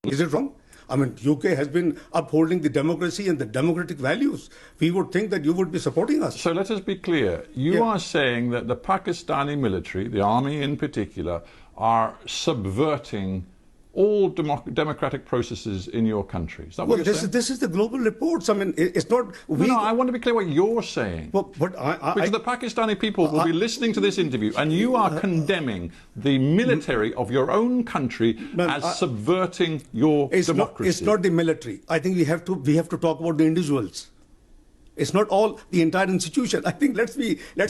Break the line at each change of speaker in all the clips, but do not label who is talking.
Is it wrong? I mean, UK has been upholding the democracy and the democratic values. We would think that you would be supporting us.
So let us be clear. You are saying that the Pakistani military, the army in particular, are subverting all democratic processes in your country. Is that what you're saying?
This is the global reports. I mean, it's not...
No, I want to be clear what you're saying.
Well,
because the Pakistani people will be listening to this interview and you are condemning the military of your own country as subverting your democracy.
It's not the military. I think we have to talk about the individuals. It's not all the entire institution. I think let's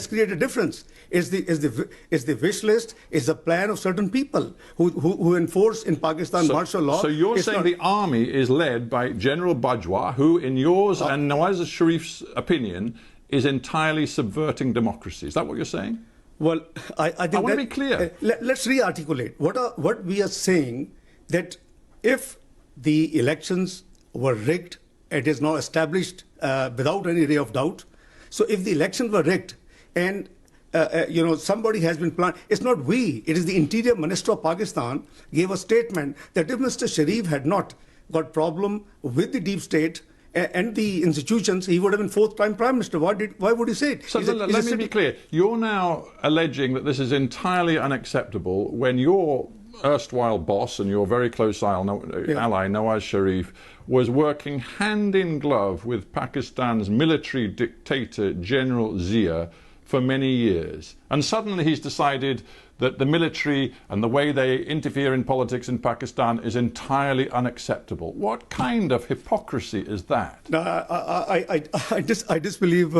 create a difference. It's the wish list, it's the plan of certain people who enforce in Pakistan martial law.
So you're saying the army is led by General Bajwa, who in yours and Nawaz Sharif's opinion is entirely subverting democracy. Is that what you're saying?
Well, I think
I want to be clear.
Let's re-articulate. What we are saying, that if the elections were rigged, it is now established without any ray of doubt. So if the elections were rigged and somebody has been planned, it's not we, it is the Interior Minister of Pakistan gave a statement that if Mr. Sharif had not got problem with the deep state and the institutions, he would have been fourth-time Prime Minister. Why would he say it?
So let me be clear. You're now alleging that this is entirely unacceptable when your erstwhile boss and your very close ally Nawaz Sharif was working hand in glove with Pakistan's military dictator General Zia for many years, and suddenly he's decided that the military and the way they interfere in politics in Pakistan is entirely unacceptable. What kind of hypocrisy is that?
No, I disbelieve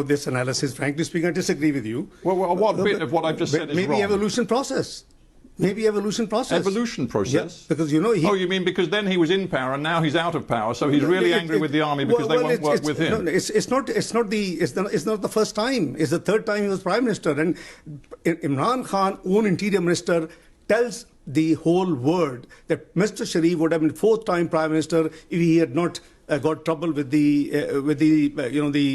this analysis. Frankly speaking, I disagree with you.
Well, what bit of what I've just said is wrong?
Maybe evolution process. Maybe evolution process.
Evolution process?
Yeah, because
oh, you mean because then he was in power and now he's out of power, so he's really angry with the army because they won't work with him?
No, it's not the first time. It's the third time he was Prime Minister. And Imran Khan, own Interior Minister, tells the whole world that Mr. Sharif would have been fourth-time Prime Minister if he had not got trouble with the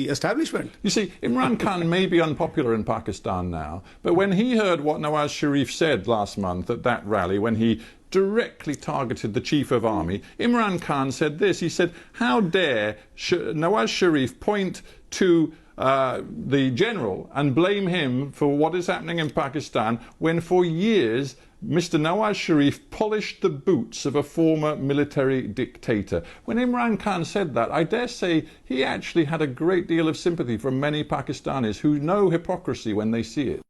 establishment.
You see, Imran Khan may be unpopular in Pakistan now, but when he heard what Nawaz Sharif said last month at that rally, when he directly targeted the Chief of Army, Imran Khan said this. He said, how dare Nawaz Sharif point to the general and blame him for what is happening in Pakistan when for years Mr. Nawaz Sharif polished the boots of a former military dictator. When Imran Khan said that, I dare say he actually had a great deal of sympathy from many Pakistanis who know hypocrisy when they see it.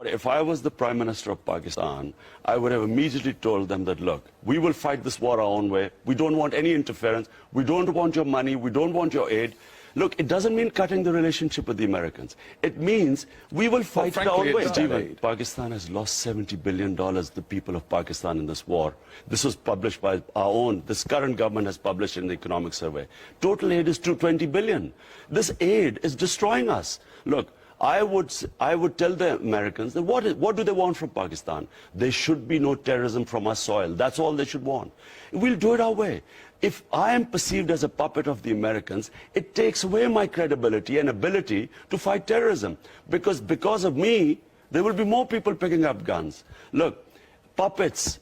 If I was the Prime Minister of Pakistan, I would have immediately told them that, look, we will fight this war our own way. We don't want any interference. We don't want your money. We don't want your aid. Look, it doesn't mean cutting the relationship with the Americans. It means we will fight it our own way. Pakistan has lost $70 billion, the people of Pakistan, in this war. This was published by our own. This current government has published in the economic survey. Total aid is $220 billion. This aid is destroying us. Look, I would tell the Americans that what do they want from Pakistan? There should be no terrorism from our soil. That's all they should want. We'll do it our way. If I am perceived as a puppet of the Americans, it takes away my credibility and ability to fight terrorism. Because of me, there will be more people picking up guns. Look, puppets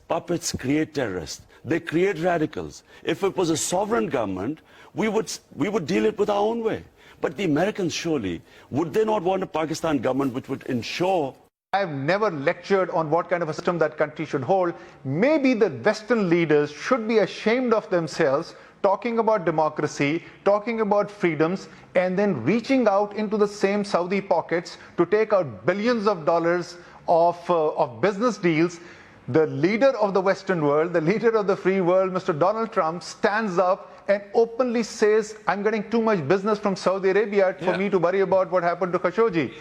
create terrorists. They create radicals. If it was a sovereign government, we would deal it with our own way. But the Americans, surely, would they not want a Pakistan government which would ensure...
I've never lectured on what kind of a system that country should hold. Maybe the Western leaders should be ashamed of themselves talking about democracy, talking about freedoms, and then reaching out into the same Saudi pockets to take out billions of dollars of business deals. The leader of the Western world, the leader of the free world, Mr. Donald Trump, stands up and openly says, I'm getting too much business from Saudi Arabia for me to worry about what happened to Khashoggi.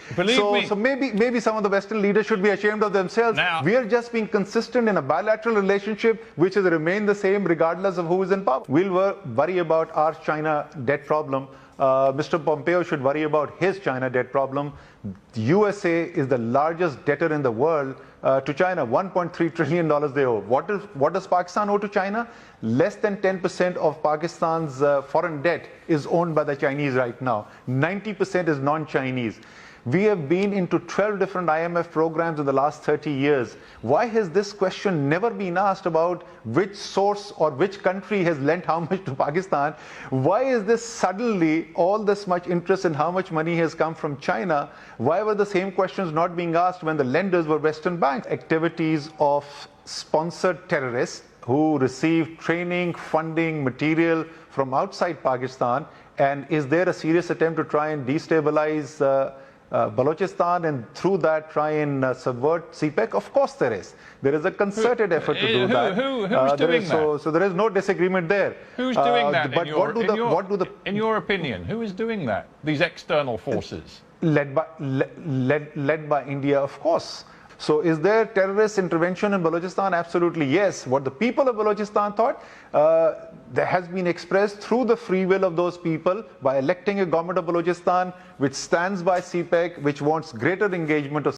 So maybe some of the Western leaders should be ashamed of themselves.
Now,
we are just being consistent in a bilateral relationship which has remained the same regardless of who is in power. We'll worry about our China debt problem. Mr. Pompeo should worry about his China debt problem. The USA is the largest debtor in the world to China. $1.3 trillion they owe. What does Pakistan owe to China? Less than 10% of Pakistan's foreign debt is owned by the Chinese right now. 90% is non-Chinese. We have been into 12 different IMF programs in the last 30 years. Why has this question never been asked about which source or which country has lent how much to Pakistan? Why is this suddenly all this much interest in how much money has come from China? Why were the same questions not being asked when the lenders were Western banks? Activities of sponsored terrorists who receive training, funding, material from outside Pakistan, and is there a serious attempt to try and destabilize Balochistan and through that try and subvert CPEC? Of course there is. There is a concerted effort to do that.
Who's
There
doing
is-
that?
So there is no disagreement there.
Who's doing that?
But
in your opinion, who is doing that? These external forces.
led by India, of course. So is there terrorist intervention in Balochistan? Absolutely yes. What the people of Balochistan thought, that has been expressed through the free will of those people by electing a government of Balochistan which stands by CPEC, which wants greater engagement of